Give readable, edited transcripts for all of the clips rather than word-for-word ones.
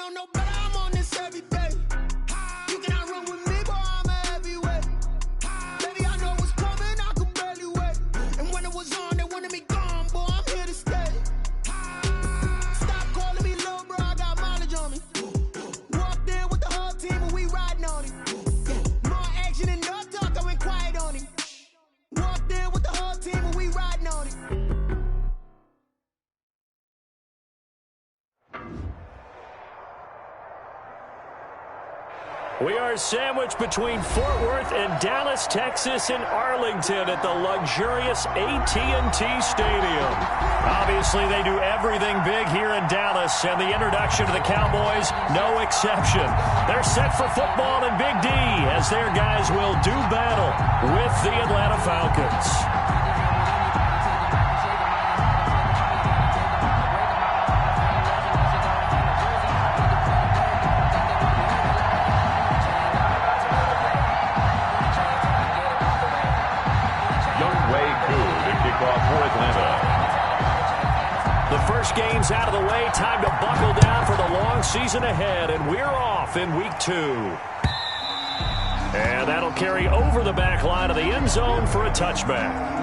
don't know, but I'm on this every day. You cannot run with me, boy, I'm a heavyweight. Baby, I know what's coming, I could barely wait. And when it was on, they wanted me gone, boy, I'm here to stay. Stop calling me little bro, I got mileage on me. Walked in with the whole team and we riding on him. More action and no talk, I went quiet on him. Walked in with the whole team and we riding on him. We are sandwiched between Fort Worth and Dallas, Texas, and Arlington at the luxurious AT&T Stadium. Obviously, they do everything big here in Dallas, and the introduction to the Cowboys, no exception. They're set for football in Big D as their guys will do battle with the Atlanta Falcons. The first game's out of the way. Time to buckle down for the long season ahead, and we're off in week 2. And that'll carry over the back line of the end zone for a touchback.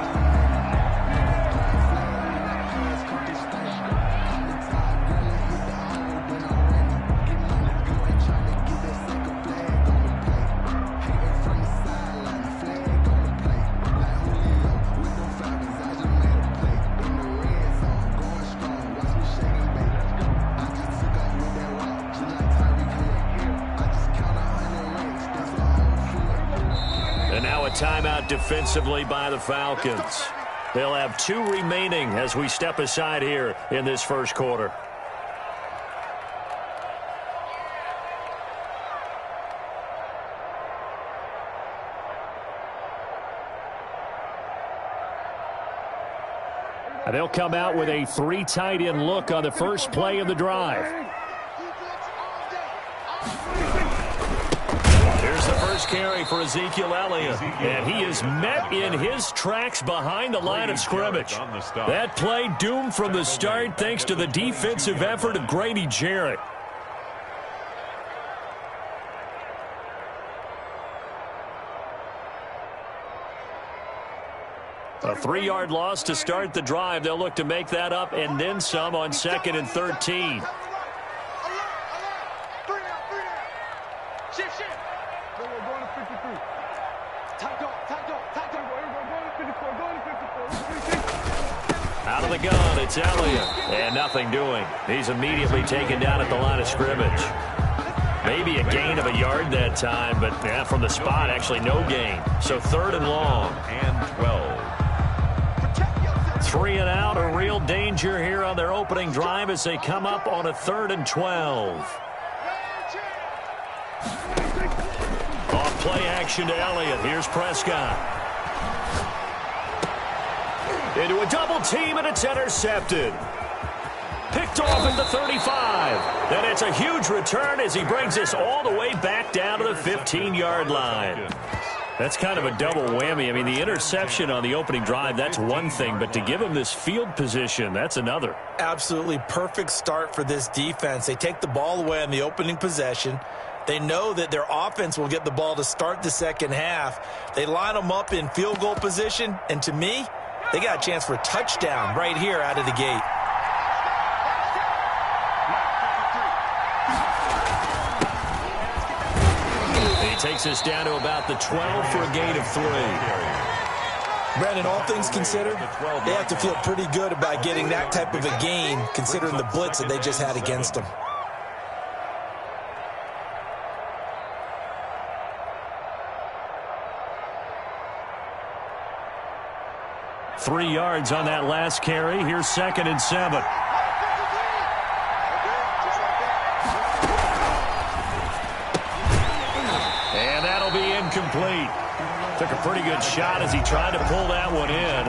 Timeout defensively by the Falcons. They'll have 2 remaining as we step aside here in this first quarter. And they'll come out with a 3 tight end look on the first play of the drive. First carry for Ezekiel Elliott, and he is met in his tracks behind the line of scrimmage. That play doomed from the start thanks to the defensive effort of Grady Jarrett. A 3-yard loss to start the drive. They'll look to make that up and then some on 2nd and 13. Out of the gun, it's Elliott. And nothing doing. He's immediately taken down at the line of scrimmage. Maybe a gain of a yard that time, but from the spot, actually no gain. So 3rd and long. And 12. 3 and out, a real danger here on their opening drive as they come up on a 3rd and 12. Off play action to Elliott. Here's Prescott. Into a double team, and it's intercepted. Picked off at the 35. And it's a huge return as he brings us all the way back down to the 15-yard line. That's kind of a double whammy. I mean, the interception on the opening drive, that's one thing. But to give him this field position, that's another. Absolutely perfect start for this defense. They take the ball away on the opening possession. They know that their offense will get the ball to start the second half. They line them up in field goal position. And to me, they got a chance for a touchdown right here out of the gate. He takes us down to about the 12 for a gain of 3. Brandon, all things considered, they have to feel pretty good about getting that type of a gain considering the blitz that they just had against them. Three yards on that last carry. Here's 2nd and 7. And that'll be incomplete. Took a pretty good shot as he tried to pull that one in.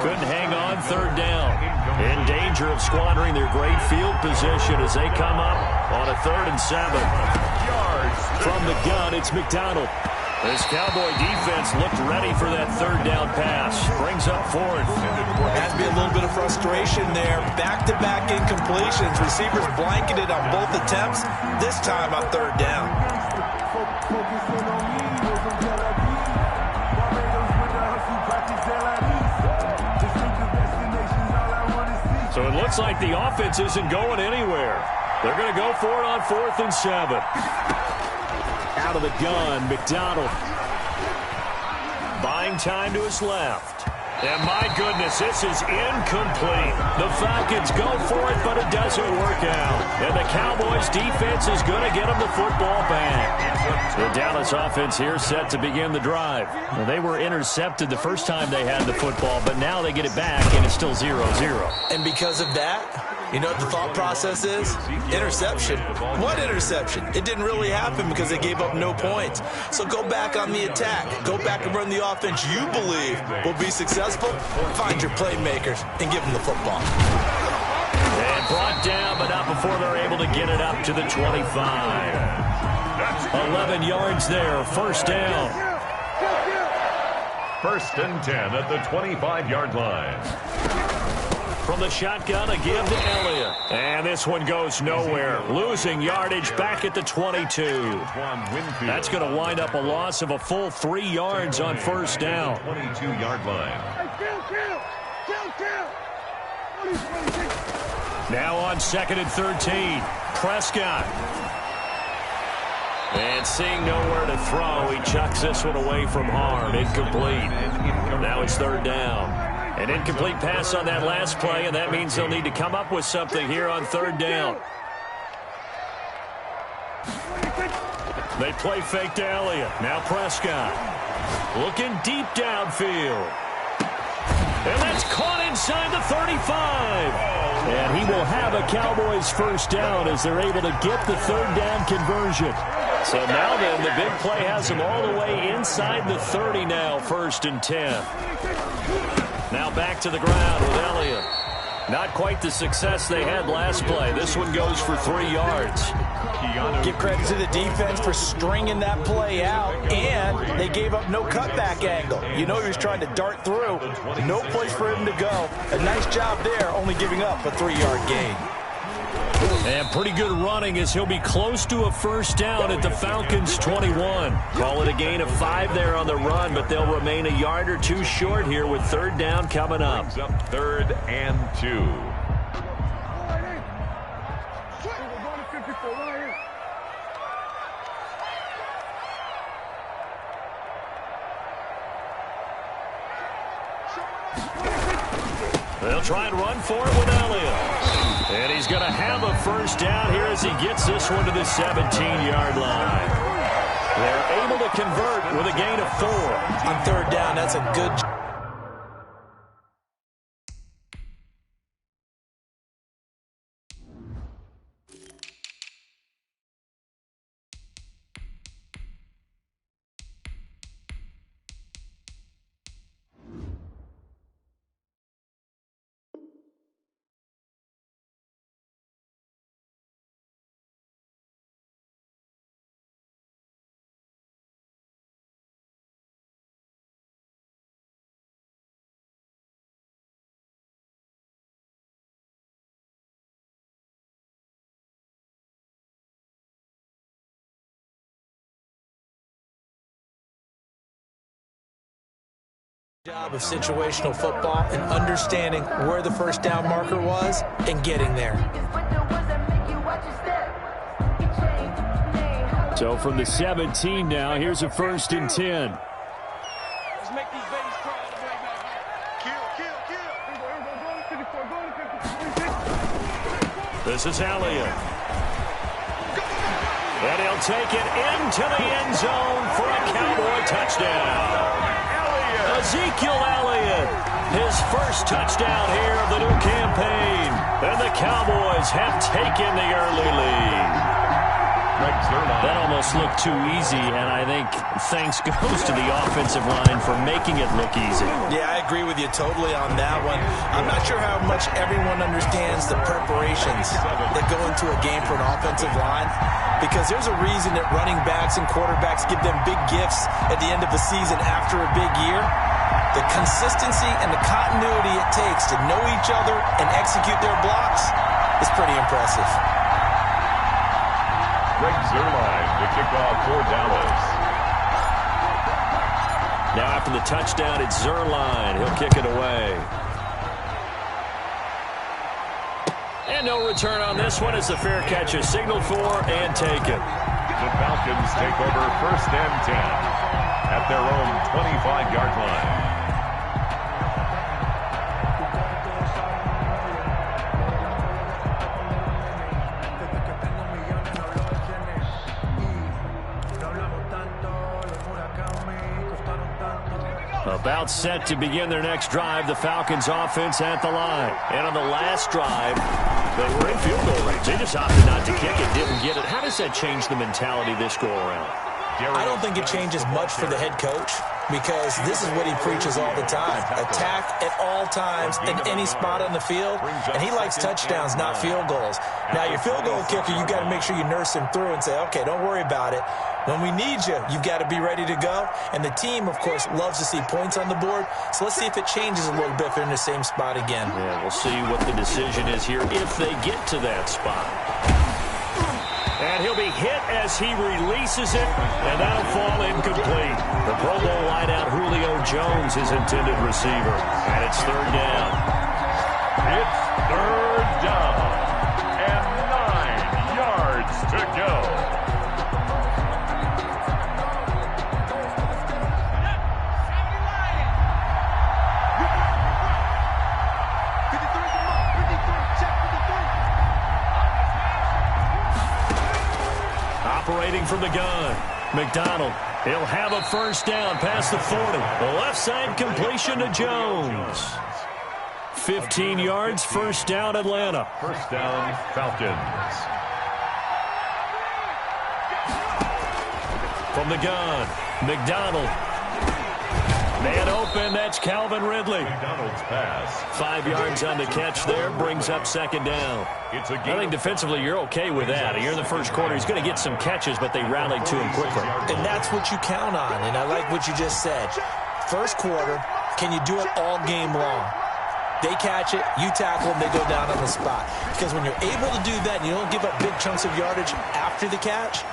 Couldn't hang on 3rd down. In danger of squandering their great field position as they come up on a 3rd and 7. From the gun, it's McDonald. This Cowboy defense looked ready for that third down pass. Brings up fourth. Has to be a little bit of frustration there. Back-to-back incompletions. Receivers blanketed on both attempts. This time on third down. So it looks like the offense isn't going anywhere. They're going to go for it on 4th and 7. Out of the gun, McDonald. Buying time to his left. And my goodness, this is incomplete. The Falcons go for it, but it doesn't work out. And the Cowboys defense is going to get them the football back. The Dallas offense here set to begin the drive. Well, they were intercepted the first time they had the football, but now they get it back, and it's still 0-0. And because of that, you know what the thought process is? Interception. What interception? It didn't really happen because they gave up no points. So go back on the attack. Go back and run the offense you believe will be successful. Find your playmakers and give them the football. And brought down, but not before they're able to get it up to the 25. 11 yards there, first down. 1st and 10 at the 25-yard line. From the shotgun, a give to Elliott. And this one goes nowhere. Losing yardage back at the 22. That's going to wind up a loss of a full 3 yards on first down. 22-yard line. Now on 2nd and 13. Prescott. And seeing nowhere to throw, he chucks this one away from harm. Incomplete. Now it's 3rd down. An incomplete pass on that last play, and that means they'll need to come up with something here on 3rd down. They play fake to Elliott. Now Prescott. Looking deep downfield. And that's caught inside the 35. And he will have a Cowboys first down as they're able to get the 3rd down conversion. So now then, the big play has them all the way inside the 30 now, 1st and 10. Now back to the ground with Elliott. Not quite the success they had last play. This one goes for 3 yards. Give credit to the defense for stringing that play out, and they gave up no cutback angle. You know he was trying to dart through. No place for him to go. A nice job there, only giving up a 3-yard gain. And pretty good running as he'll be close to a first down at the Falcons' 21. Call it a gain of 5 there on the run, but they'll remain a yard or 2 short here with 3rd down coming up. 3rd and 2. They'll try and run for it with Elliott. And he's going to have a first down here as he gets this one to the 17-yard line. They're able to convert with a gain of 4. On 3rd down, that's a good job. Job of situational football and understanding where the first down marker was and getting there. So from the 17 now, here's a 1st and 10. This is Elliott. And he'll take it into the end zone for a Cowboy touchdown. Ezekiel Elliott, his first touchdown here of the new campaign. And the Cowboys have taken the early lead. That almost looked too easy, and I think thanks goes to the offensive line for making it look easy. Yeah, I agree with you totally on that one. I'm not sure how much everyone understands the preparations that go into a game for an offensive line, because there's a reason that running backs and quarterbacks give them big gifts at the end of the season after a big year. The consistency and the continuity it takes to know each other and execute their blocks is pretty impressive. Greg Zuerlein, the kickoff for Dallas. Now after the touchdown, it's Zuerlein. He'll kick it away. And no return on this one as the fair catch is signaled for and taken. The Falcons take over 1st and 10 at their own 25-yard line. About set to begin their next drive, the Falcons offense at the line. And on the last drive, they were in field goal range. They just opted not to kick it, didn't get it. How does that change the mentality this go around? I don't think it changes much for the head coach, because this is what he preaches all the time. Attack at all times in any spot on the field, and he likes touchdowns, not field goals. Now, your field goal kicker, you've got to make sure you nurse him through and say, okay, don't worry about it. When we need you, you've got to be ready to go. And the team, of course, loves to see points on the board. So let's see if it changes a little bit if they're in the same spot again. Yeah, we'll see what the decision is here if they get to that spot. And he'll be hit as he releases it, and that'll fall incomplete. The Pro Bowl wideout Julio Jones, his intended receiver. And it's 3rd down. It's 3rd down and 9 yards to go. Operating from the gun, McDonald. He'll have a 1st down past the 40. The left side completion to Jones. 15 yards, 1st down, Atlanta. 1st down, Falcons. From the gun, McDonald. Man open, that's Calvin Ridley. McDonald's pass. 5 yards on the catch there, brings up 2nd down. I think defensively you're okay with that. You're in the 1st quarter. He's going to get some catches, but they rallied to him quickly. And that's what you count on, and I like what you just said. 1st quarter, can you do it all game long? They catch it, you tackle them, they go down on the spot. Because when you're able to do that and you don't give up big chunks of yardage after the catch,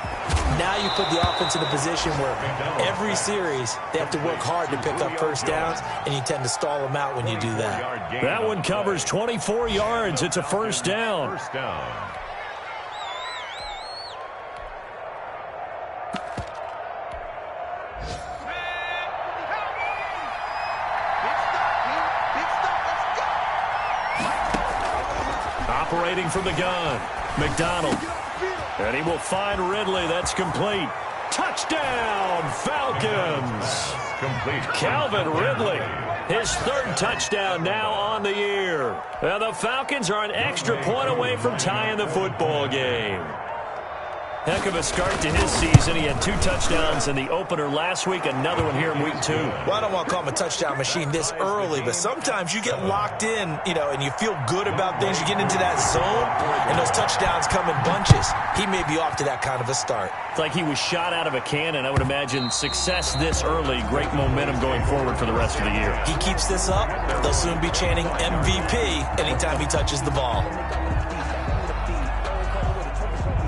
now you put the offense in a position where every series they have to work hard to pick up 1st downs, and you tend to stall them out when you do that. That one covers 24 yards. It's a 1st down. 1st down. Operating from the gun, McDonald. And he will find Ridley. That's complete. Touchdown, Falcons. Complete. Calvin Ridley, his 3rd touchdown now on the year. Now the Falcons are an extra point away from tying the football game. Heck of a start to his season. He had 2 touchdowns in the opener last week, another one here in week 2. Well, I don't want to call him a touchdown machine this early, but sometimes you get locked in, and you feel good about things. You get into that zone, and those touchdowns come in bunches. He may be off to that kind of a start. It's like he was shot out of a cannon. I would imagine success this early, great momentum going forward for the rest of the year. He keeps this up, they'll soon be chanting MVP anytime he touches the ball.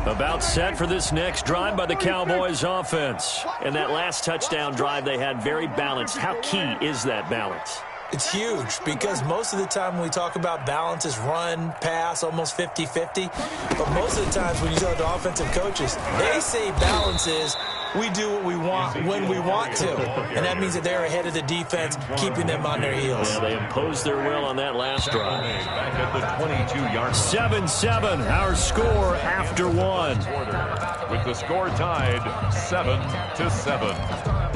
About set for this next drive by the Cowboys offense. And that last touchdown drive they had very balanced. How key is that balance? It's huge, because most of the time when we talk about balance is run, pass, almost 50-50. But most of the times when you talk to offensive coaches, they say balance is we do what we want when we want to. And that means that they're ahead of the defense, keeping them on their heels. Yeah, they imposed their will on that last drive. Back at the 22-yard 7-7, our score after 1. with the score tied 7-7.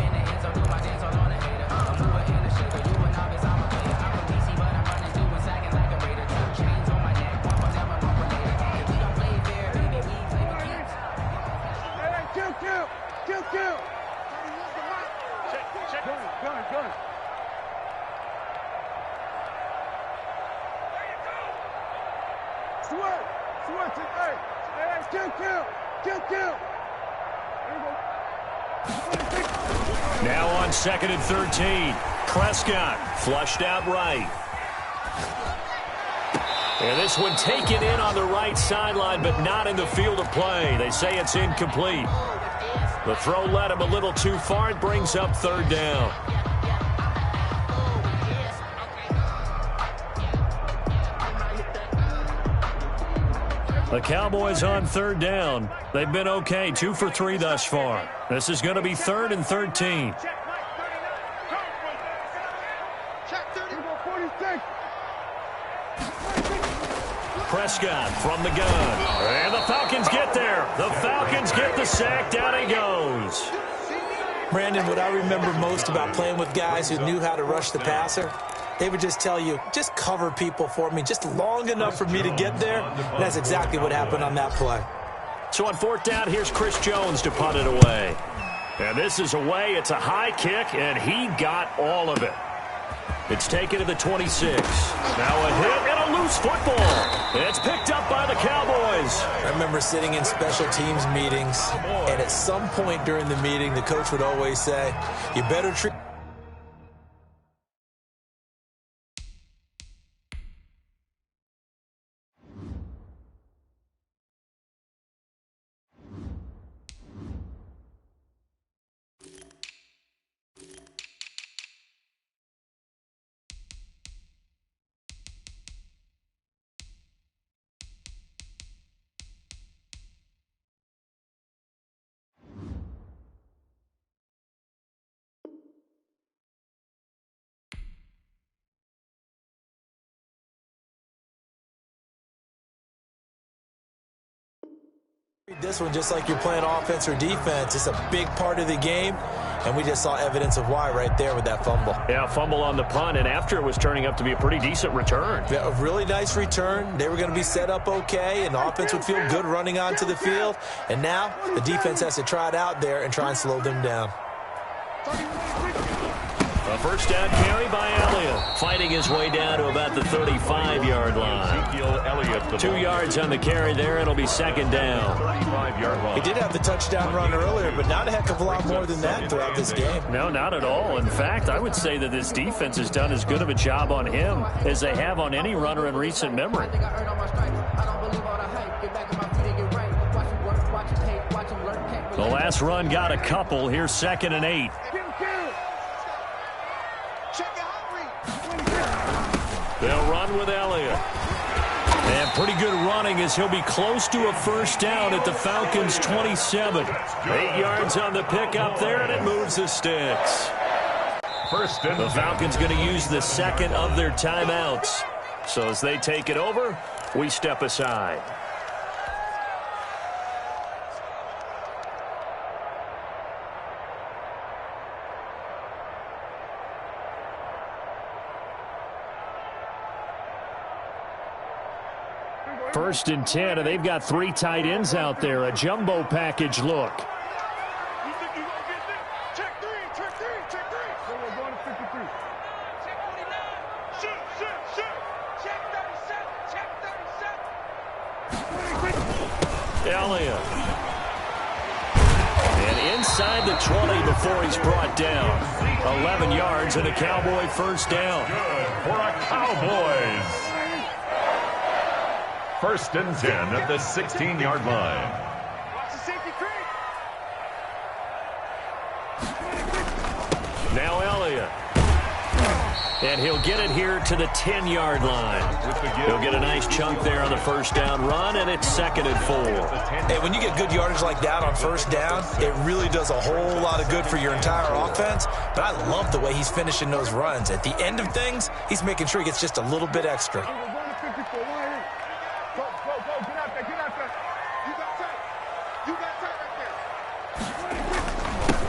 Now on 2nd and 13. Prescott flushed out right. And this one taken in on the right sideline, but not in the field of play. They say it's incomplete. The throw led him a little too far. It brings up 3rd down. The Cowboys on 3rd down. They've been okay, 2 for 3 thus far. This is going to be 3rd and 13. Prescott from the gun. And the Falcons get there. The Falcons get the sack. Down he goes. Brandon, what I remember most about playing with guys who knew how to rush the passer, they would just tell you, just cover people for me, just long enough for me to get there. And that's exactly what happened on that play. So on 4th down, here's Chris Jones to punt it away. And this is away. It's a high kick, and he got all of it. It's taken to the 26. Now a hit and a loose football. It's picked up by the Cowboys. I remember sitting in special teams meetings, and at some point during the meeting, the coach would always say, you better treat... This one, just like you're playing offense or defense, it's a big part of the game, and we just saw evidence of why right there with that fumble. Yeah, fumble on the punt, and after it was turning up to be a pretty decent return. Yeah, a really nice return. They were going to be set up okay, and the offense would feel good running onto the field. And now the defense has to try it out there and try and slow them down. A 1st down carry by Elliott, fighting his way down to about the 35-yard line. 2 yards on the carry there. It'll be 2nd down. He did have the touchdown run earlier, but not a heck of a lot more than that throughout this game. No, not at all. In fact, I would say that this defense has done as good of a job on him as they have on any runner in recent memory. The last run got a couple. Here's 2nd and 8. They'll run with Elliott. And pretty good running as he'll be close to a 1st down at the Falcons' 27. 8 yards on the pickup there, and it moves the sticks. The Falcons going to use the 2nd of their timeouts. So as they take it over, we step aside. First and 10, and they've got 3 tight ends out there. A jumbo package look. Elliott. And inside the 20 before he's brought down. 11 yards and a Cowboy 1st down. Good for a Cowboys. 1st and 10 at the 16-yard line. Now Elliott. And he'll get it here to the 10-yard line. He'll get a nice chunk there on the 1st down run, and it's 2nd and 4. Hey, when you get good yardage like that on 1st down, it really does a whole lot of good for your entire offense. But I love the way he's finishing those runs. At the end of things, he's making sure he gets just a little bit extra.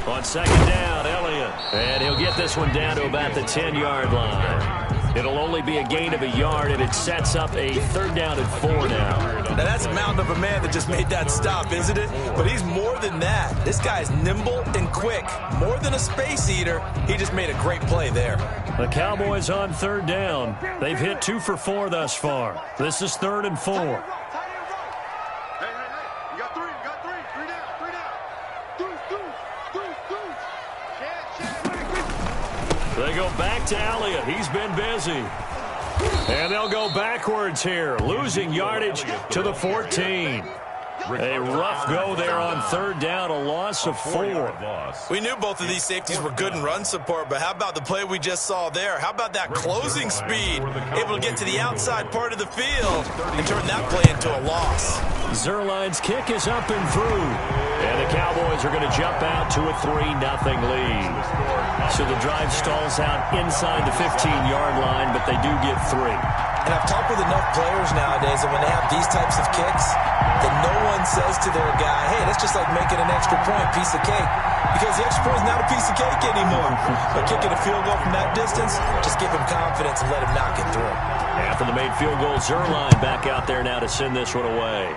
On 2nd down, Elliott. And he'll get this one down to about the 10-yard line. It'll only be a gain of a yard, and it sets up a 3rd down and 4 now. Now, that's a mountain of a man that just made that stop, isn't it? But he's more than that. This guy's nimble and quick. More than a space eater, he just made a great play there. The Cowboys on third down. They've hit 2 for 4 thus far. This is 3rd and 4. They go back to Elliott. He's been busy. And they'll go backwards here, losing yardage to the 14. A rough go there on third down, a loss of 4. We knew both of these safeties were good in run support, but how about the play we just saw there? How about that closing speed? Able to get to the outside part of the field and turn that play into a loss. Zuerlein's kick is up and through. And the Cowboys are going to jump out to a 3-0 lead. So the drive stalls out inside the 15-yard line, but they do get 3. And I've talked with enough players nowadays that when they have these types of kicks, that no one says to their guy, hey, that's just like making an extra point, piece of cake. Because the extra point is not a piece of cake anymore. But kicking a field goal from that distance, just give him confidence and let him knock it through. After the made field goal, Zuerlein back out there now to send this one away.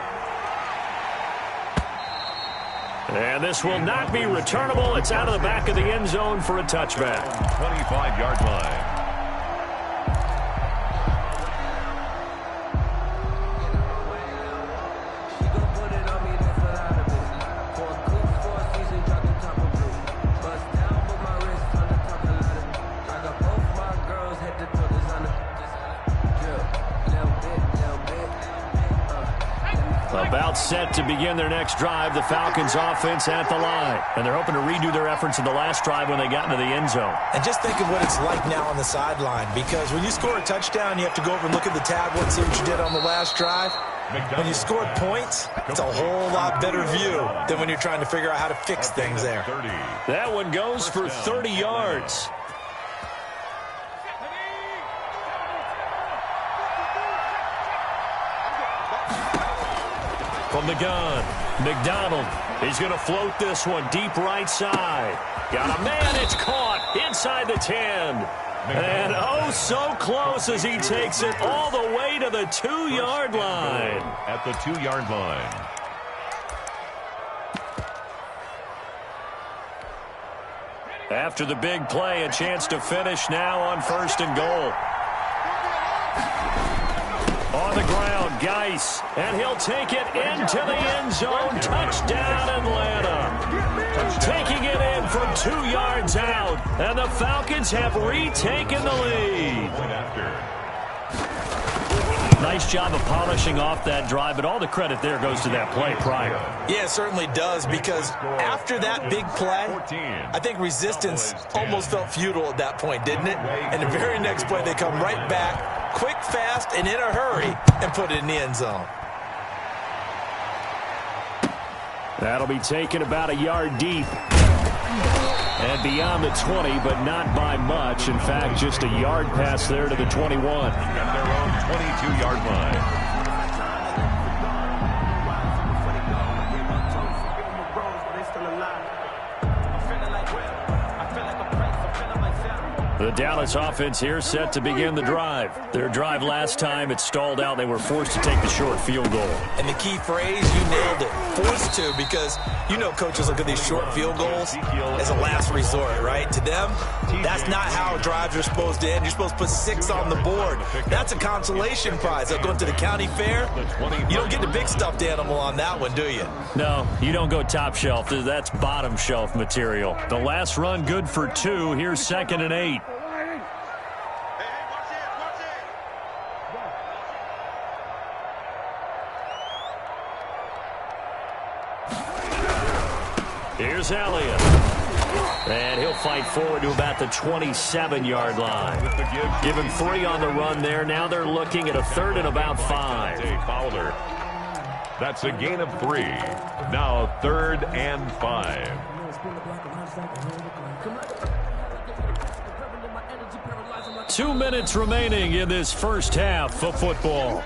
And this will not be returnable. It's out of the back of the end zone for a touchback. 25-yard line. About set to begin their next drive, the Falcons offense at the line. And they're hoping to redo their efforts in the last drive when they got into the end zone. And just think of what it's like now on the sideline, because when you score a touchdown, you have to go over and look at the tablet and see what you did on the last drive. When you scored points, it's a whole lot better view than when you're trying to figure out how to fix things there. That one goes for 30 yards. From the gun, McDonald. He's going to float this one deep right side. Got a man, it's caught inside the 10. And oh, so close as he takes it all the way to the 2-yard line. At the 2-yard line. After the big play, a chance to finish now on 1st and goal. On the ground, Geis, and he'll take it into the end zone. Touchdown, Atlanta. Taking it in from 2 yards out, and the Falcons have retaken the lead. Nice job of polishing off that drive, but all the credit there goes to that play prior. Yeah, it certainly does, because after that big play, I think resistance almost felt futile at that point, didn't it? And the very next play, they come right back, quick, fast, and in a hurry, and put it in the end zone. That'll be taken about a yard deep. And beyond the 20, but not by much. In fact, just a yard pass there to the 21. At their own 22-yard line. The Dallas offense here set to begin the drive. Their drive last time, it stalled out. They were forced to take the short field goal. And the key phrase, you nailed it, forced to, because you know coaches look at these short field goals as a last resort, right? To them, that's not how drives are supposed to end. You're supposed to put 6 on the board. That's a consolation prize. They'll go to the county fair. You don't get the big stuffed animal on that one, do you? No, you don't go top shelf. That's bottom shelf material. The last run good for 2. Here's 2nd and 8. Here's Elliott. And he'll fight forward to about the 27-yard line. Give him 3 on the run there. Now they're looking at a 3rd and about 5. That's a gain of 3. Now 3rd and 5. Two minutes remaining in this first half of football.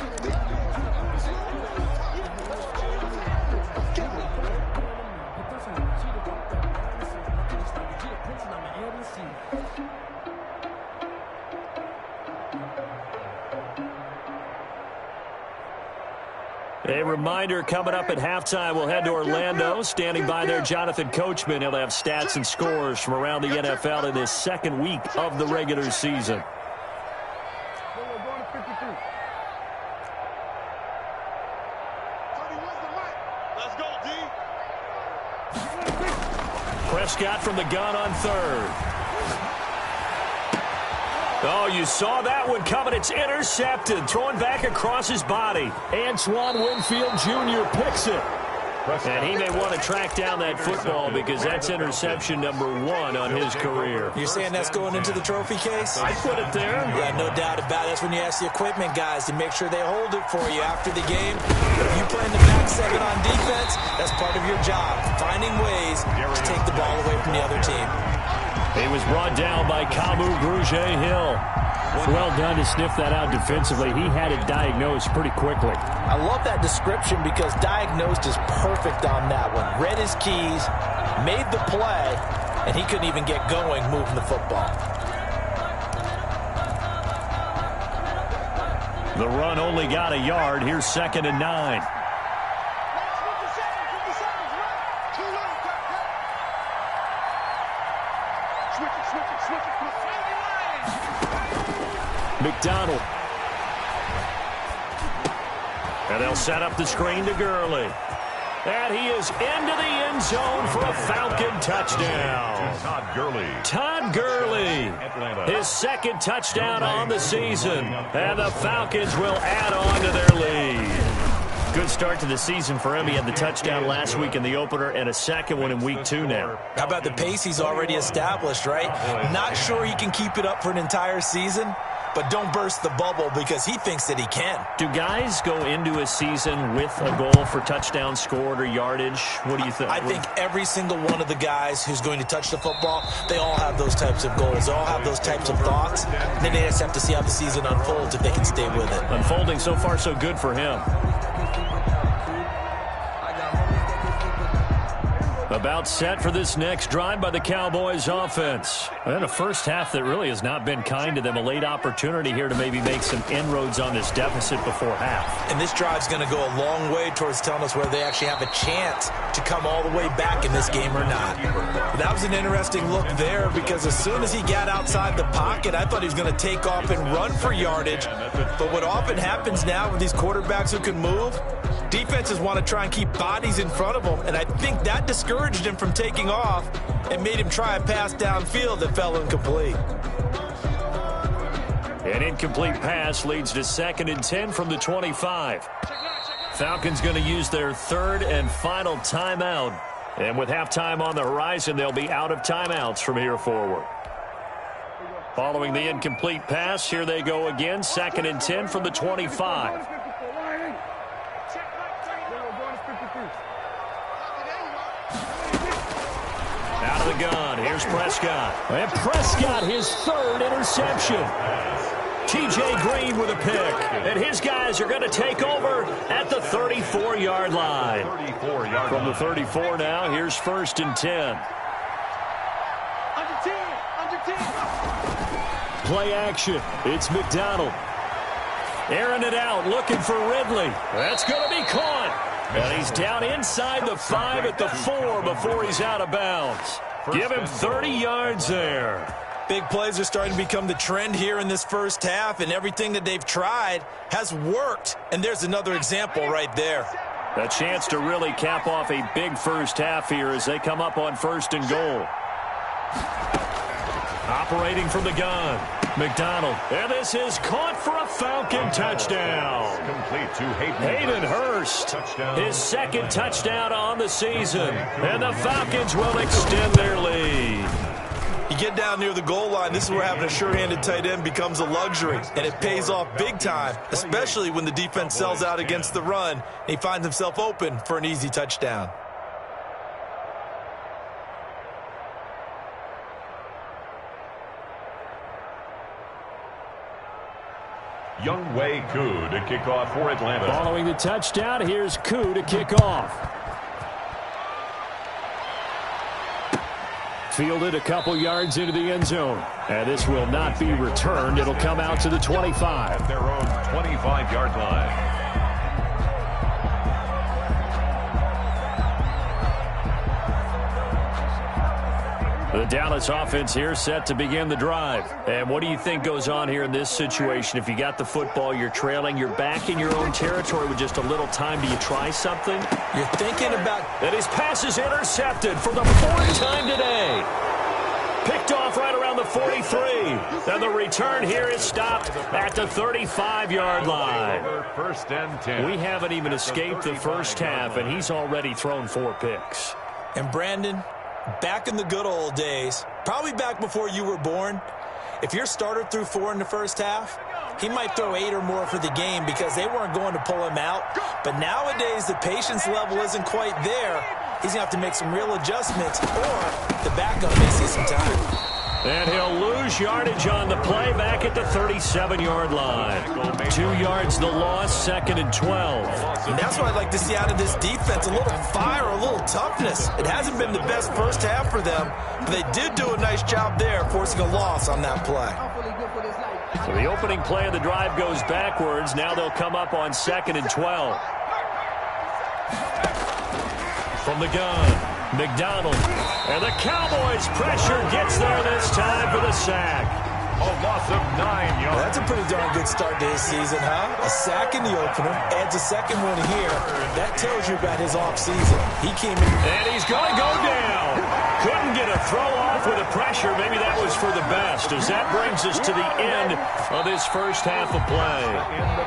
A reminder, coming up at halftime, we'll head to Orlando. Standing by there, Jonathan Coachman. He'll have stats and scores from around the NFL in his second week of the regular season. Prescott from the gun on third. Oh, you saw that one coming. It's intercepted. Throwing back across his body. Antoine Winfield Jr. picks it. And he may want to track down that football because that's interception number 1 on his career. You're saying that's going into the trophy case? I put it there. Yeah, no doubt about it. That's when you ask the equipment guys to make sure they hold it for you after the game. But if you play in the back 7 on defense, that's part of your job, finding ways to take the ball away from the other team. He was brought down by Kamu Grugier-Hill. Well done to sniff that out defensively. He had it diagnosed pretty quickly. I love that description because diagnosed is perfect on that one. Read his keys, made the play, and he couldn't even get going moving the football. The run only got a yard. Here's 2nd and 9. McDonald. And they'll set up the screen to Gurley. And he is into the end zone for a Falcon touchdown. Todd Gurley. Todd Gurley. His 2nd touchdown on the season. And the Falcons will add on to their lead. Good start to the season for him. He had the touchdown last week in the opener and a second one in week 2 now. How about the pace he's already established, right? Not sure he can keep it up for an entire season, but don't burst the bubble because he thinks that he can. Do guys go into a season with a goal for touchdown scored or yardage? What do you think? I think every single one of the guys who's going to touch the football, they all have those types of goals. They all have those types of thoughts. Then they just have to see how the season unfolds if they can stay with it. Unfolding so far so good for him. About set for this next drive by the Cowboys offense. And a first half that really has not been kind to them. A late opportunity here to maybe make some inroads on this deficit before half. And this drive's going to go a long way towards telling us whether they actually have a chance to come all the way back in this game or not. But that was an interesting look there because as soon as he got outside the pocket, I thought he was going to take off and run for yardage. But what often happens now with these quarterbacks who can move, defenses want to try and keep bodies in front of them, and I think that discouraged him from taking off and made him try a pass downfield that fell incomplete. An incomplete pass leads to 2nd and 10 from the 25. Falcons going to use their 3rd and final timeout. And with halftime on the horizon, they'll be out of timeouts from here forward. Following the incomplete pass, here they go again. 2nd and 10 from the 25. Out of the gun, here's Prescott. And Prescott, his 3rd interception. T.J. Green with a pick. And his guys are going to take over at the 34-yard line. From the 34 now, here's 1st and 10. Play action. It's McDonald. Airing it out, looking for Ridley. That's going to be caught. And he's down inside the 5 at the 4 before he's out of bounds. Give him 30 yards there. Big plays are starting to become the trend here in this first half, and everything that they've tried has worked. And there's another example right there. A chance to really cap off a big first half here as they come up on 1st and goal. Operating from the gun, McDonald. And this is caught for a Falcon touchdown. Complete to Hayden Hurst. His 2nd touchdown on the season. And the Falcons will extend their lead. You get down near the goal line, this is where having a sure-handed tight end becomes a luxury, and it pays off big time, especially when the defense sells out against the run, and he finds himself open for an easy touchdown. Younghoe Koo to kick off for Atlanta. Following the touchdown, here's Koo to kick off. Fielded a couple yards into the end zone. And this will not be returned. It'll come out to the 25. At their own 25-yard line. The Dallas offense here set to begin the drive. And what do you think goes on here in this situation? If you got the football, you're trailing, you're back in your own territory with just a little time. Do you try something? You're thinking about... And his pass is intercepted for the fourth time today. Picked off right around the 43. And the return here is stopped at the 35-yard line. First and 10. We haven't even escaped the first half, and he's already thrown 4 picks. And Brandon, back in the good old days, probably back before you were born, if your starter threw 4 in the first half, he might throw 8 or more for the game because they weren't going to pull him out. But nowadays, the patience level isn't quite there. He's going to have to make some real adjustments, or the backup may see some time. And he'll lose yardage on the play back at the 37-yard line. 2 yards the loss, 2nd and 12. And that's what I'd like to see out of this defense, a little fire, a little toughness. It hasn't been the best first half for them, but they did do a nice job there, forcing a loss on that play. So the opening play of the drive goes backwards. Now they'll come up on 2nd and 12. From the gun, McDonald. And the Cowboys pressure gets there this time for the sack. A loss of 9 yards. Well, that's a pretty darn good start to his season, huh? A sack in the opener, adds a second one here. That tells you about his offseason. He came in. And he's going to go down. Couldn't get a throw off with the pressure. Maybe that was for the best, as that brings us to the end of this first half of play.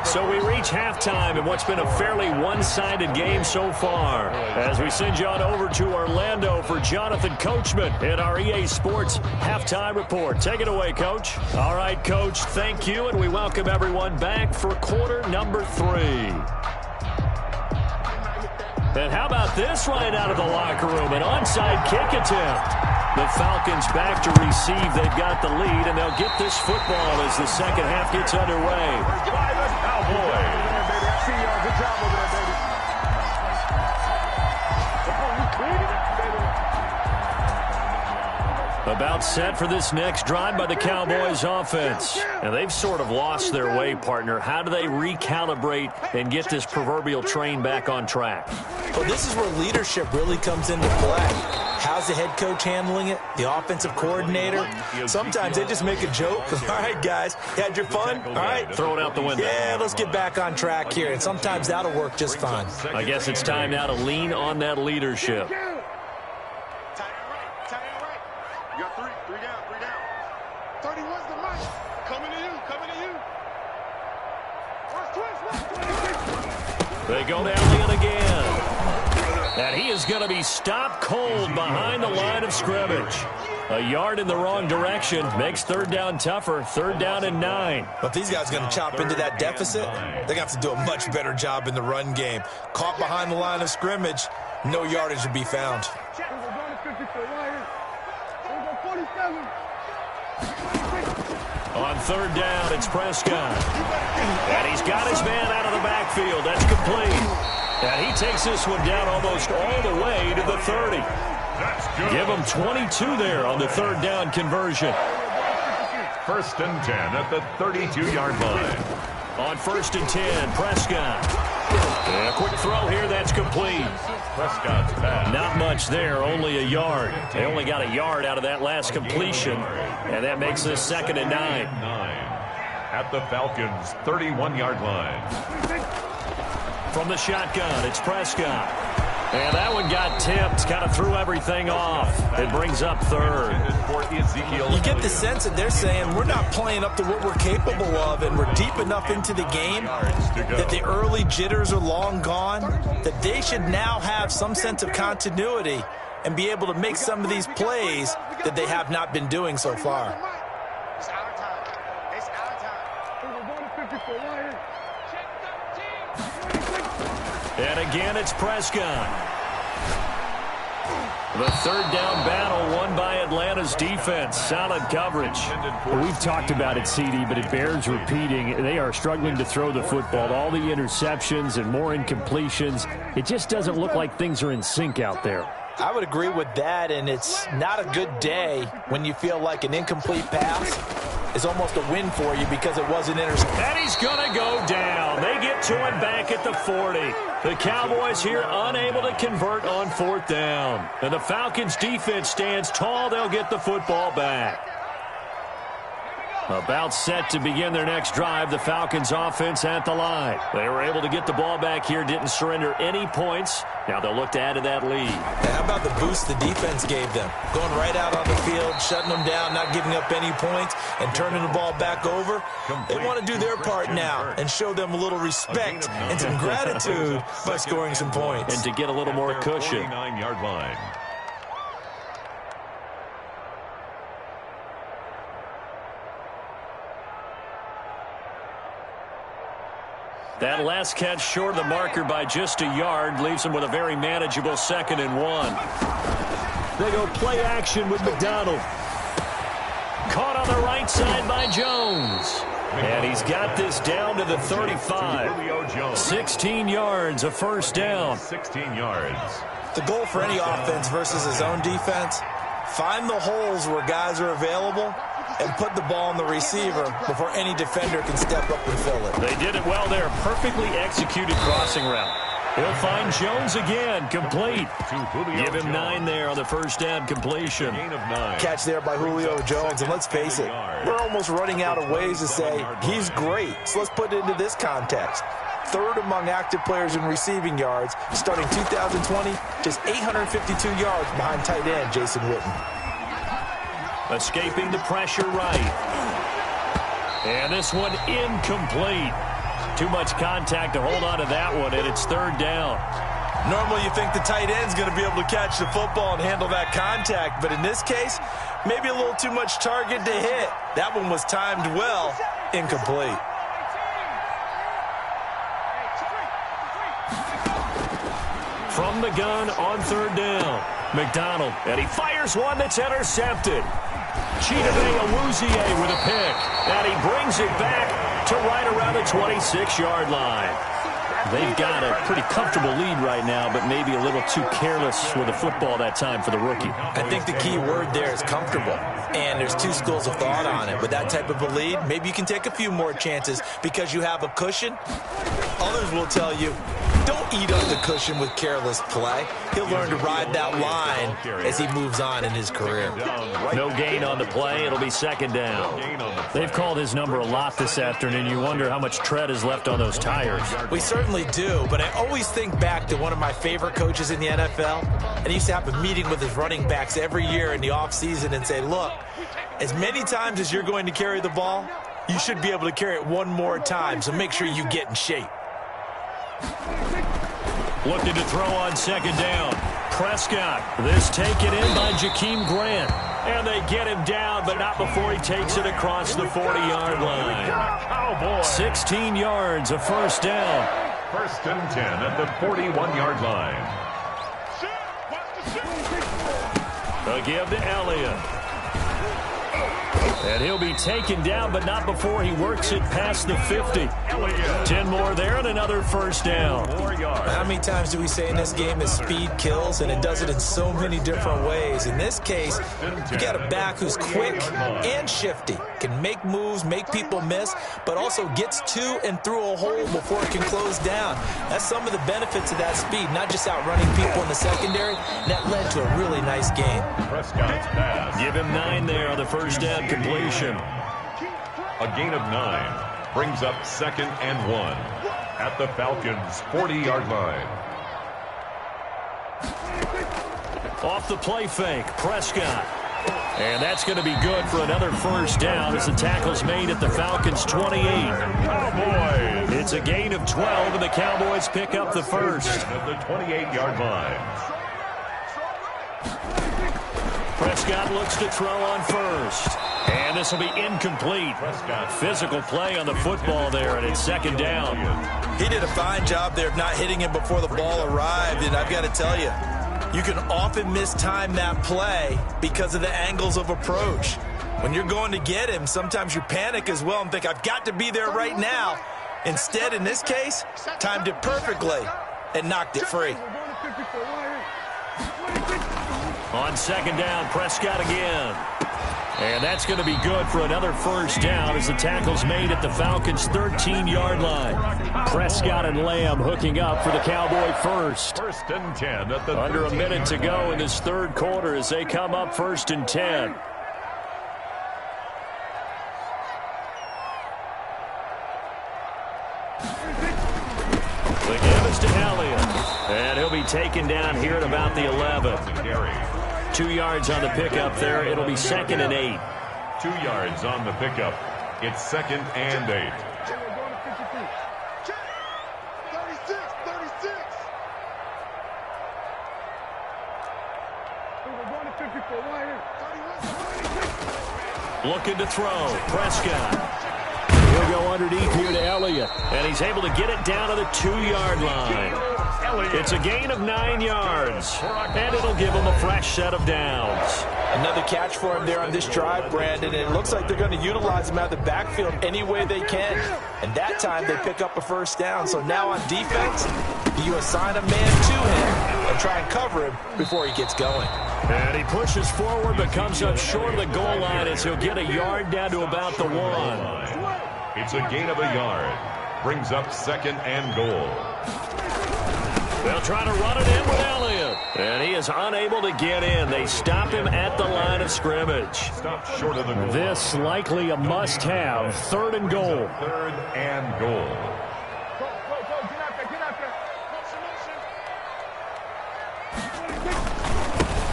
So we reach halftime in what's been a fairly one-sided game so far. As we send you on over to Orlando for Jonathan Coachman in our EA Sports Halftime Report. Take it away, Coach. All right, Coach, thank you, and we welcome everyone back for quarter number 3. And how about this right out of the locker room? An onside kick attempt. The Falcons back to receive. They've got the lead, and they'll get this football as the second half gets underway. By the Cowboys. About set for this next drive by the Cowboys offense. And they've sort of lost their way, partner. How do they recalibrate and get this proverbial train back on track? Well, this is where leadership really comes into play. How's the head coach handling it? The offensive coordinator? Sometimes they just make a joke. All right, guys, you had your fun? All right. Throw it out the window. Yeah, let's get back on track here. And sometimes that'll work just fine. I guess it's time now to lean on that leadership. They go down in again. And he is going to be stopped cold behind the line of scrimmage. A yard in the wrong direction makes third down tougher. 3rd down and 9. But these guys are going to chop into that deficit. They're going to have to do a much better job in the run game. Caught behind the line of scrimmage, no yardage to be found. On 3rd down, it's Prescott. And he's got his man out of the backfield. That's complete. And he takes this one down almost all the way to the 30. Give him 22 there on the 3rd down conversion. 1st and 10 at the 32-yard line. On 1st and 10, Prescott. And a quick throw here, that's complete. Prescott's pass. Not much there, only a yard. They only got a yard out of that last completion, and that makes this 2nd and 9. At the Falcons' 31-yard line. From the shotgun, it's Prescott. And that one got tipped, kind of threw everything off. It brings up 3rd. You get the sense that they're saying we're not playing up to what we're capable of, and we're deep enough into the game that the early jitters are long gone, that they should now have some sense of continuity and be able to make some of these plays that they have not been doing so far. And again, it's Prescott. The 3rd down battle won by Atlanta's defense. Solid coverage. Well, we've talked about it, CD, but it bears repeating. They are struggling to throw the football. All the interceptions and more incompletions. It just doesn't look like things are in sync out there. I would agree with that, and it's not a good day when you feel like an incomplete pass is almost a win for you because it wasn't intercepted. And he's going to go down. They get to him back at the 40. The Cowboys here unable to convert on 4th down. And the Falcons defense stands tall. They'll get the football back. About set to begin their next drive, the Falcons offense at the line. They were able to get the ball back here, didn't surrender any points. Now they'll look to add to that lead. And how about the boost the defense gave them? Going right out on the field, shutting them down, not giving up any points, and turning the ball back over. They want to do their part now and show them a little respect and some gratitude by scoring some points. And to get a little more cushion. 49-yard line. That last catch short of the marker by just a yard leaves him with a very manageable 2nd and 1. They go play action with McDonald. Caught on the right side by Jones. And he's got this down to the 35. 16 yards, a 1st down. 16 yards. The goal for any offense versus his own defense, find the holes where guys are available and put the ball on the receiver before any defender can step up and fill it. They did it well there. Perfectly executed crossing route. He'll find Jones again, complete. Give him 9 there on the 1st down completion. Catch there by Julio Jones, and let's face it, we're almost running out of ways to say he's great. So let's put it into this context. 3rd among active players in receiving yards, starting 2020, just 852 yards behind tight end Jason Witten. Escaping the pressure right. And this one incomplete. Too much contact to hold on to that one, and it's 3rd down. Normally you think the tight end's going to be able to catch the football and handle that contact, but in this case, maybe a little too much target to hit. That one was timed well, incomplete. From the gun on 3rd down. McDonald, and he fires one that's intercepted. Chidobe Awuzie with a pick. And he brings it back to right around the 26-yard line. They've got a pretty comfortable lead right now, but maybe a little too careless with the football that time for the rookie. I think the key word there is comfortable. And there's 2 schools of thought on it. With that type of a lead, maybe you can take a few more chances because you have a cushion. Others will tell you, don't eat up the cushion with careless play. He'll learn to ride that line as he moves on in his career. No gain on the play. It'll be 2nd down. They've called his number a lot this afternoon. You wonder how much tread is left on those tires. We certainly do, but I always think back to one of my favorite coaches in the NFL. And he used to have a meeting with his running backs every year in the offseason and say, look, as many times as you're going to carry the ball, you should be able to carry it one more time, so make sure you get in shape. Looking to throw on 2nd down. Prescott. This taken in by Jakeem Grant. And they get him down, but not before he takes it across the 40-yard line. 16 yards, a 1st down. 1st and 10 at the 41-yard line. A give to Elliott. And he'll be taken down, but not before he works it past the 50. 10 more there and another 1st down. How many times do we say in this game that speed kills, and it does it in so many different ways? In this case, you got a back who's quick and shifty, can make moves, make people miss, but also gets to and through a hole before it can close down. That's some of the benefits of that speed, not just outrunning people in the secondary. That led to a really nice game. Prescott's pass. Give him 9 there on the 1st down completion. A gain of 9 brings up 2nd and 1 at the Falcons' 40-yard line. Off the play fake, Prescott. And that's going to be good for another 1st down as the tackle's made at the Falcons' 28. Cowboys. It's a gain of 12, and the Cowboys pick up the 1st. At the 28-yard line. Prescott looks to throw on 1st. And this will be incomplete. Physical play on the football there, and it's 2nd down. He did a fine job there of not hitting him before the ball arrived, and I've got to tell you, you can often mistime that play because of the angles of approach. When you're going to get him, sometimes you panic as well and think, I've got to be there right now. Instead, in this case, timed it perfectly and knocked it free. On 2nd down, Prescott again. And that's going to be good for another first down as the tackle's made at the Falcons' 13-yard line. Prescott and Lamb hooking up for the Cowboy first. First and 10 at the Under a minute to go in this third quarter as they come up first and 10. The give is to Elliott. And he'll be taken down here at about the 11. 2 yards on the pickup there. It'll be second and 8. 2 yards on the pickup. It's second and 8. Looking to throw. Prescott. He'll go underneath here to Elliott. And he's able to get it down to the 2-yard line. It's a gain of 9 yards. And it'll give him a fresh set of downs. Another catch for him there on this drive, Brandon. And it looks like they're going to utilize him out of the backfield any way they can. And that time they pick up a first down. So now on defense, you assign a man to him and try and cover him before he gets going. And he pushes forward but comes up short of the goal line as he'll get a yard down to about the 1. It's a gain of a yard. Brings up second and goal. They'll try to run it in with Elliott. And he is unable to get in. They stop him at the line of scrimmage. Stop short of the goal. This likely a must-have. Third and goal. Third and goal.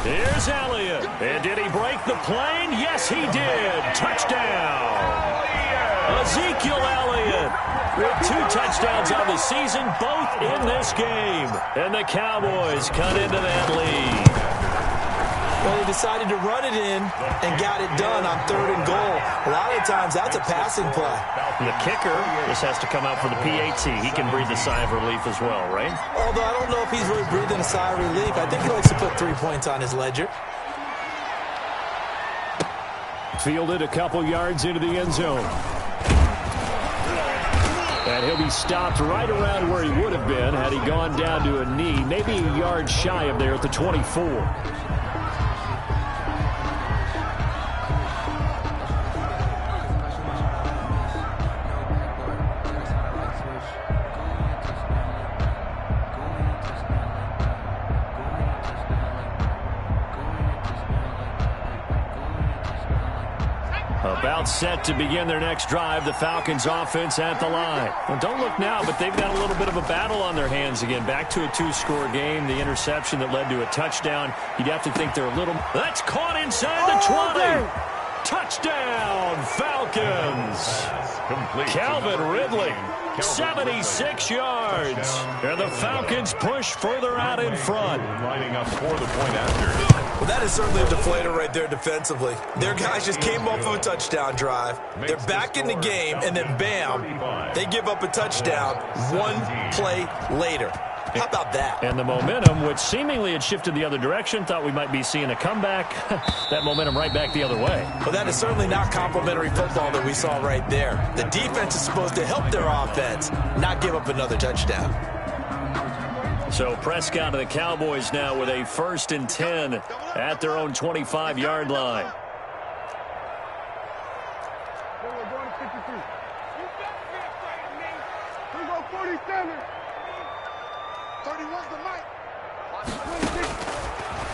Here's Elliott. And did he break the plane? Yes, he did. Touchdown. Ezekiel Elliott with 2 touchdowns on the season, both in this game. And the Cowboys cut into that lead. Well, they decided to run it in and got it done on third and goal. A lot of times, that's a passing play. The kicker just has to come out for the PAT. He can breathe a sigh of relief as well, right? Although I don't know if he's really breathing a sigh of relief. I think he likes to put 3 points on his ledger. Fielded a couple yards into the end zone. And he'll be stopped right around where he would have been had he gone down to a knee, maybe a yard shy of there at the 24. About set to begin their next drive, the Falcons offense at the line. Well, don't look now, but they've got a little bit of a battle on their hands again. Back to a 2-score game, the interception that led to a touchdown. You'd have to think they're a little... That's caught inside the 20. Touchdown, Falcons. Complete. Calvin Ridley, 76 yards. And the Falcons push further out in front. Lining up for the point after. Well, that is certainly a deflator right there defensively. Their guys just came off of a touchdown drive. They're back in the game, and then bam, they give up a touchdown 1 play later. How about that? And the momentum, which seemingly had shifted the other direction, thought we might be seeing a comeback. That momentum right back the other way. Well, that is certainly not complimentary football that we saw right there. The defense is supposed to help their offense, not give up another touchdown. So Prescott and the Cowboys now with a 1st and 10 at their own 25-yard line.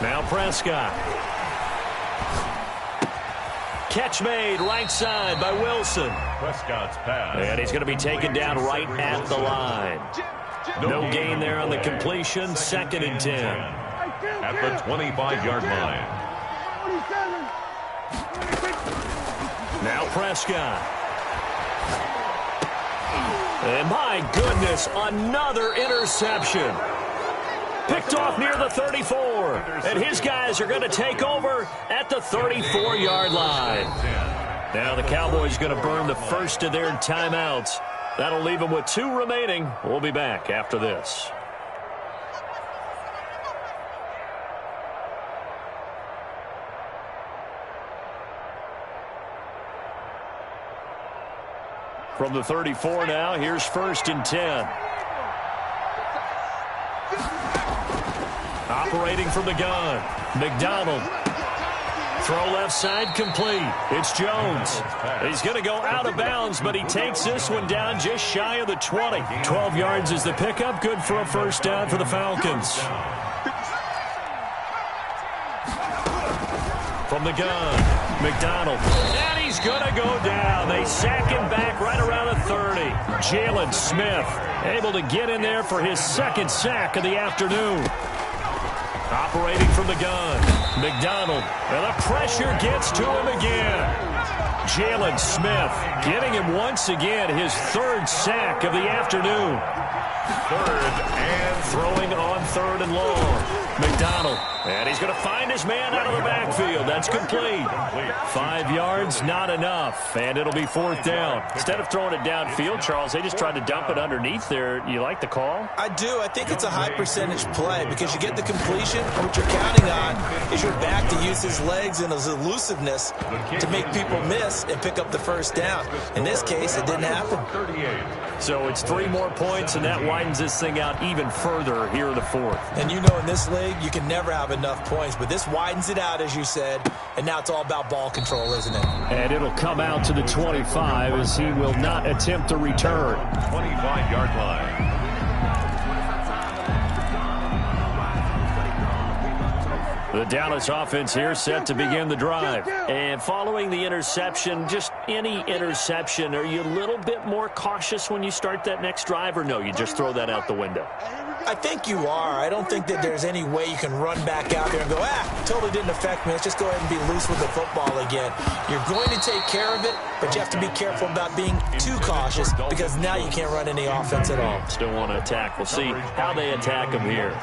Now Prescott. Catch made right side by Wilson. Prescott's pass. And he's going to be taken down right at the line. No gain there on the completion. 2nd and 10. At the 25-yard line. Now Prescott. And my goodness, another interception. Picked off near the 34. And his guys are going to take over at the 34-yard line. Now the Cowboys going to burn the first of their timeouts. That'll leave them with 2 remaining. We'll be back after this. From the 34 now, here's 1st and 10. Operating from the gun, McDonald Throw left side complete. It's Jones. He's going to go out of bounds, but he takes this one down just shy of the 20. 12 yards is the pickup. Good for a first down for the Falcons. From the gun, McDonald. And he's going to go down. They sack him back right around the 30. Jalen Smith able to get in there for his second sack of the afternoon. Operating from the gun, McDonald. And the pressure gets to him again. Jalen Smith getting him once again his third sack of the afternoon. Third and throwing on third and long. McDonald. And he's going to find his man out of the backfield. That's complete. 5 yards, not enough. And it'll be fourth down. Instead of throwing it downfield, Charles, they just tried to dump it underneath there. You like the call? I do. I think it's a high percentage play because you get the completion. What you're counting on is your back to use his legs and his elusiveness to make people miss and pick up the first down. In this case, it didn't happen. So it's 3 more points, and that widens this thing out even further here in the fourth. And you know in this league, you can never have enough points, but this widens it out, as you said, and now it's all about ball control, isn't it? And it'll come out to the 25 as he will not attempt to return. 25-yard line. The Dallas offense here set to begin the drive. And following the interception, just any interception, are you a little bit more cautious when you start that next drive, or no, you just throw that out the window? I think you are. I don't think that there's any way you can run back out there and go, totally didn't affect me. Let's just go ahead and be loose with the football again. You're going to take care of it, but you have to be careful about being too cautious because now you can't run any offense at all. Still want to attack. We'll see how they attack him here.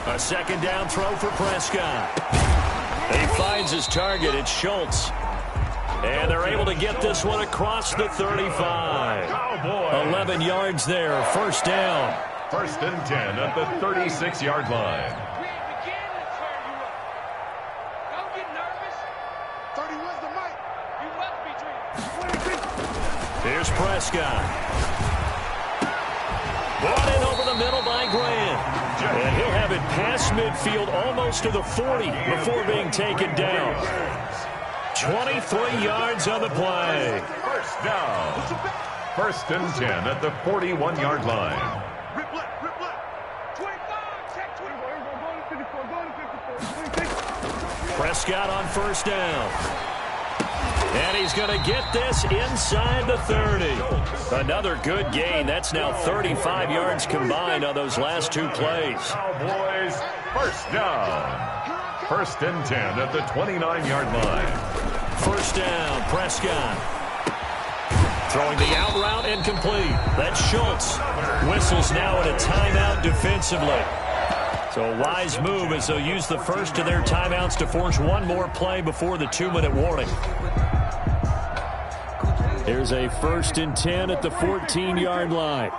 A second down throw for Prescott. He finds his target. It's Schultz. And they're able to get this one across the 35. 11 yards there. First down. First and 10 at the 36-yard line. Here's Prescott. Brought in over the middle by Grant. And he'll have it past midfield almost to the 40 before being taken down. 23 yards on the play. First down. First and 10 at the 41-yard line. Prescott on first down. And he's going to get this inside the 30. Another good gain. That's now 35 yards combined on those last 2 plays. Cowboys, first down. First and 10 at the 29-yard line. First down, Prescott. Throwing the out route incomplete. That's Schultz. Whistles now at a timeout defensively. So a wise move as they'll use the first of their timeouts to force one more play before the 2-minute warning. Here's a first and 10 at the 14-yard line.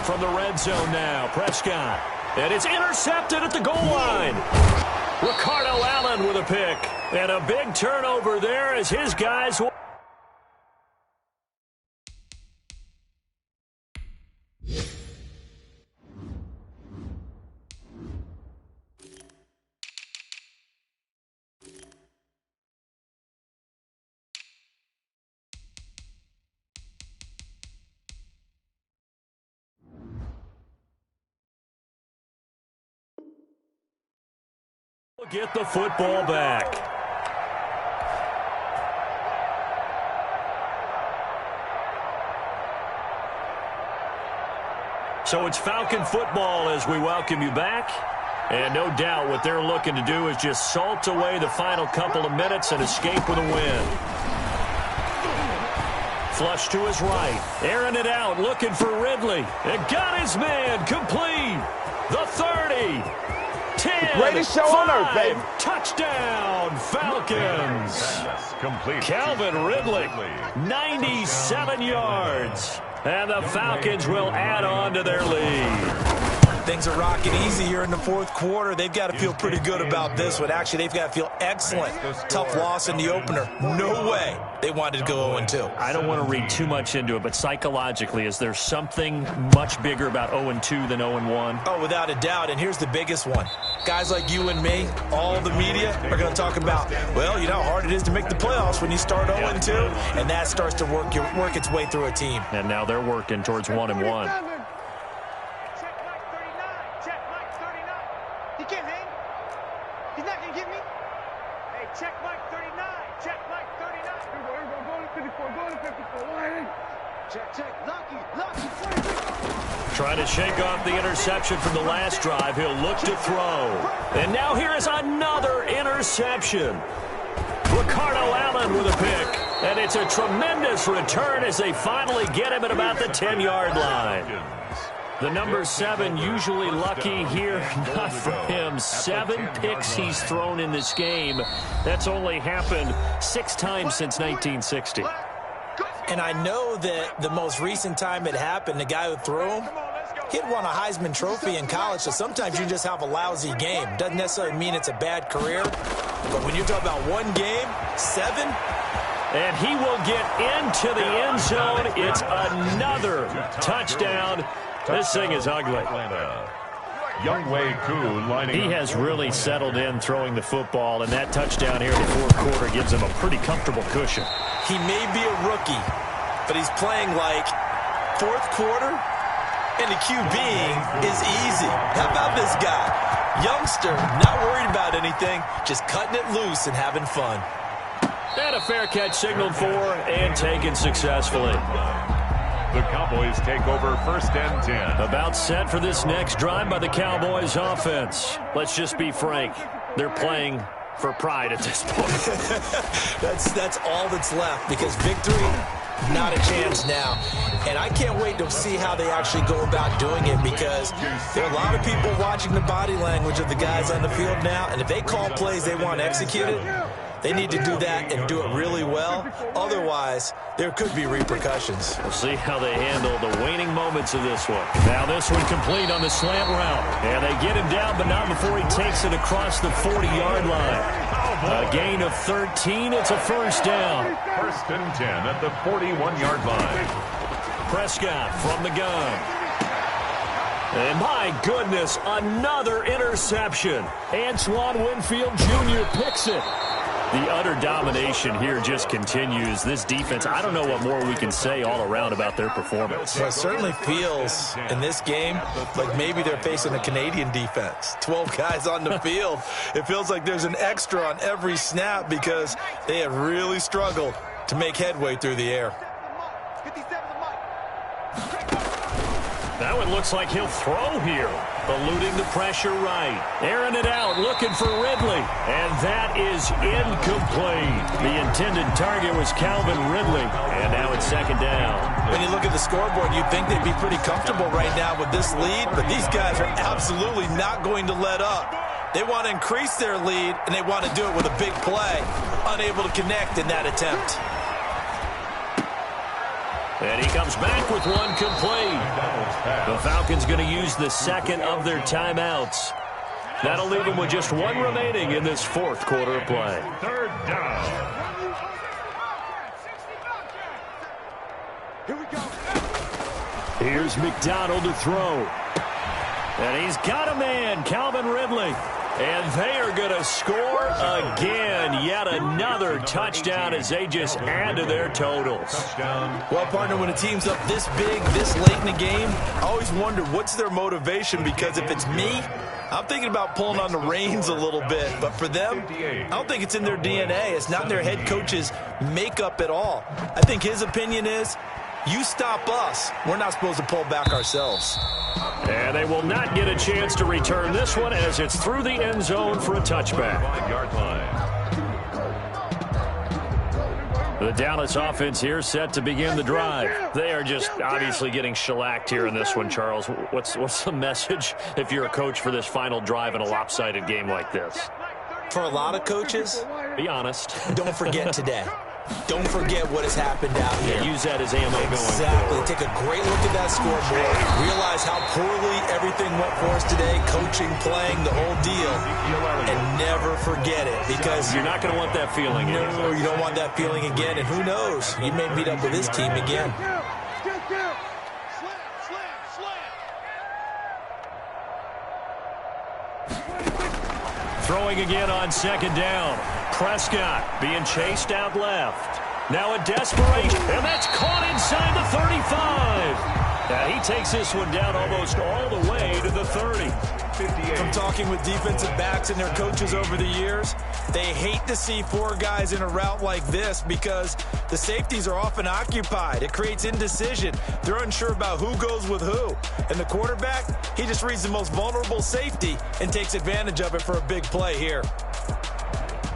From the red zone now, Prescott. And it's intercepted at the goal line. Ricardo Allen with a pick. And a big turnover there as his guys will... get the football back. So it's Falcon football as we welcome you back. And no doubt what they're looking to do is just salt away the final couple of minutes and escape with a win. Flush to his right. Airing it out, looking for Ridley. And got his man complete. The 30. 10. Greatest show on earth, baby. Touchdown, Falcons. Complete. Calvin Ridley, 97 yards. And the Falcons will add on to their lead. Things are rocking easy here in the fourth quarter. They've got to feel pretty good about this one. Actually, they've got to feel excellent. Tough loss in the opener. No way they wanted to go 0-2. I don't want to read too much into it, but psychologically, is there something much bigger about 0-2 than 0-1? Oh, without a doubt. And here's the biggest one. Guys like you and me, all the media, are going to talk about, well, you know how hard it is to make the playoffs when you start 0-2, and that starts to work its way through a team. And now they're working towards 1-1. Trying to shake off the interception from the last drive. He'll look to throw. And now here is another interception. Ricardo Allen with a pick. And it's a tremendous return as they finally get him at about the 10-yard line. The number 7 usually lucky here. Not for him. 7 picks he's thrown in this game. That's only happened 6 times since 1960. And I know that the most recent time it happened, the guy who threw him, he had won a Heisman Trophy in college, so sometimes you just have a lousy game. Doesn't necessarily mean it's a bad career, but when you're talking about one game, 7. And he will get into the end zone. It's another touchdown. This thing is ugly. He has really settled in throwing the football, and that touchdown here in the fourth quarter gives him a pretty comfortable cushion. He may be a rookie, but he's playing like fourth quarter, and the QBing is easy. How about this guy? Youngster, not worried about anything, just cutting it loose and having fun. And a fair catch signaled for and taken successfully. The Cowboys take over 1st and 10. About set for this next drive by the Cowboys offense. Let's just be frank. They're playing for pride at this point. That's all that's left, because victory, not a chance now. And I can't wait to see how they actually go about doing it, because there are a lot of people watching the body language of the guys on the field now, and if they call plays they want executed, they need to do that and do it really well. Otherwise, there could be repercussions. We'll see how they handle the waning moments of this one. Now this one complete on the slant route. And they get him down, but not before he takes it across the 40-yard line. A gain of 13. It's a first down. 1st and 10 at the 41-yard line. Prescott from the gun. And my goodness, another interception. Antoine Winfield Jr. picks it. The utter domination here just continues. This defense, I don't know what more we can say all around about their performance. Well, it certainly feels in this game like maybe they're facing a Canadian defense. 12 guys on the field. It feels like there's an extra on every snap because they have really struggled to make headway through the air. Now it looks like he'll throw here. Eluding the pressure right. Airing it out, looking for Ridley. And that is incomplete. The intended target was Calvin Ridley. And now it's 2nd down. When you look at the scoreboard, you'd think they'd be pretty comfortable right now with this lead, but these guys are absolutely not going to let up. They want to increase their lead, and they want to do it with a big play. Unable to connect in that attempt. And he comes back with one complete. The Falcons going to use the 2nd of their timeouts. That'll leave them with just 1 remaining in this 4th quarter of play. 3rd down. Here we go. Here's McDonald to throw. And he's got a man, Calvin Ridley. And they are going to score again. Yet another touchdown as they just add to their totals. Well, partner, when a team's up this big, this late in the game, I always wonder what's their motivation, because if it's me, I'm thinking about pulling on the reins a little bit. But for them, I don't think it's in their DNA. It's not in their head coach's makeup at all. I think his opinion is, you stop us, we're not supposed to pull back ourselves. And they will not get a chance to return this one as it's through the end zone for a touchback. The Dallas offense here set to begin the drive. They are just obviously getting shellacked here in this one, Charles. What's the message if you're a coach for this final drive in a lopsided game like this? For a lot of coaches, be honest. Don't forget today. Don't forget what has happened out here. Use that as ammo going Exactly. forward. Take a great look at that scoreboard. Realize how poorly everything went for us today, coaching, playing, the whole deal. And never forget it, because you're not going to want that feeling again. No, you don't want that feeling again. And who knows? You may meet up with this team again. Throwing again on second down. Prescott being chased out left. Now a desperation, and that's caught inside the 35. He takes this one down almost all the way to the 30. From talking with defensive backs and their coaches over the years, they hate to see four guys in a route like this because the safeties are often occupied. It creates indecision. They're unsure about who goes with who. And the quarterback, he just reads the most vulnerable safety and takes advantage of it for a big play here.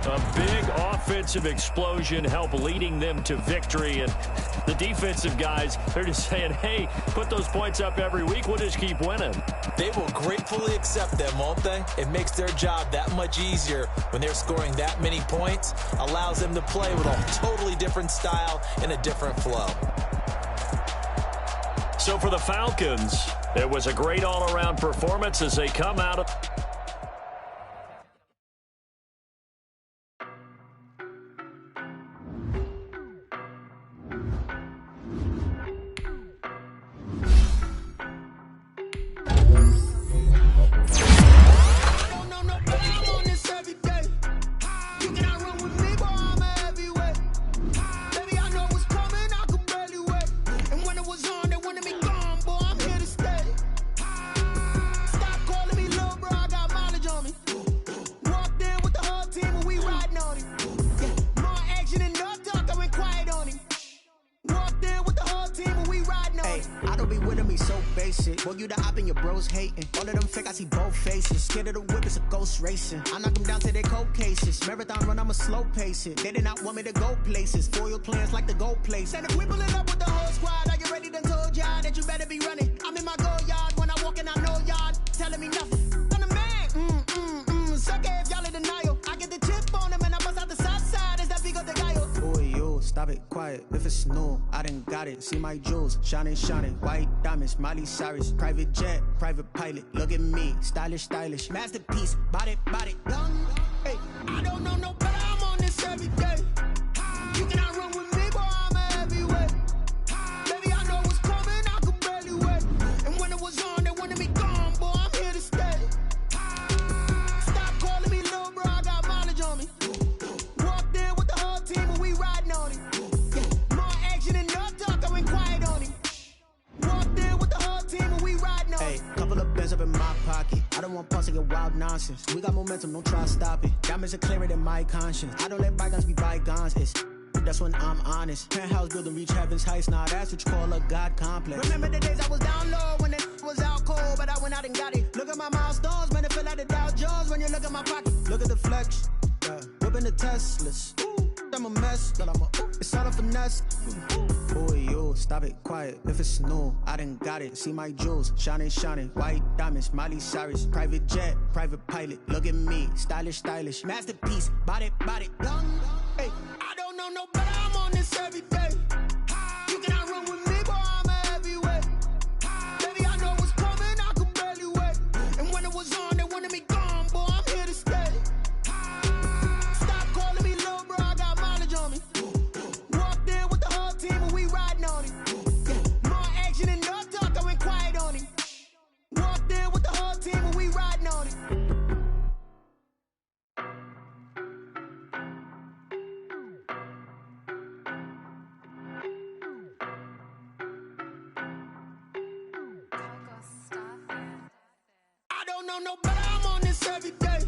A big offensive explosion help leading them to victory. And the defensive guys, they're just saying, hey, put those points up every week. We'll just keep winning. They will gratefully accept them, won't they? It makes their job that much easier when they're scoring that many points. Allows them to play with a totally different style and a different flow. So for the Falcons, it was a great all-around performance as they come out of... Boy, you the op and your bros hating. All of them fake, I see both faces. Scared of the whip, it's a ghost racing. I knock them down to their cold cases. Marathon run, I'ma slow pace it. They did not want me to go places. Foil plans like the go place. And if we pulling up with the whole squad, are you ready? Done told y'all that you better be running. I'm in my go yard. When I walk in, I know y'all telling me nothing. I'm the man. Suck it if y'all in denial. I get the chip on them and I bust out the south side. Is that Vigo de Gallo? Boy, yo, stop it, quiet. If it's new, I done got it. See my jewels, shining, shining. White diamonds, Miley Cyrus. Private jet, private pilot. Look at me, stylish, stylish. Masterpiece, body, done. Hey, I don't know no better. I'm on this every day. You cannot run with me, boy. I'm a heavyweight. Baby, I know what's coming. I could barely wait. And when it was on, they wanted me gone, boy. I'm here to stay. Stop calling me little bro. I got mileage on me. Walked in with the whole team and we riding on it. Yeah, more action and no talk. I went quiet on him. Walked in with the whole team and we riding on it. Hey, couple of bands up in my pocket. I don't want pause to get wild nonsense. We got momentum, don't try to stop it. Diamonds are clearer than my conscience. I don't let bygones be bygones. That's when I'm honest. Penthouse building reach heaven's heights. Now that's what you call a God complex. Remember the days I was down low when it was out cold, but I went out and got it. Look at my milestones, man, it feel like the Dow Jones when you look at my pocket. Look at the flex, whipping the Teslas. I'm a mess, but it's all a finesse. Boy, yo, stop it, quiet. If it's new, I done got it. See my jewels, shining, shining. White diamonds, Miley Cyrus. Private jet, private pilot. Look at me, stylish, stylish. Masterpiece, body, done. Hey, I don't know no better. I'm on this every day. You cannot run with me, boy. I'm a heavyweight. Baby, I know what's coming. I could barely wait. And when it was on, they wanted me gone, boy. I'm here to stay. Stop calling me little bro. I got mileage on me. Walked in with the whole team and we riding on it. Yeah, more action and no talk. I went quiet on him. Walked in with the whole team and we riding on it. I don't know no better. I'm on this every day.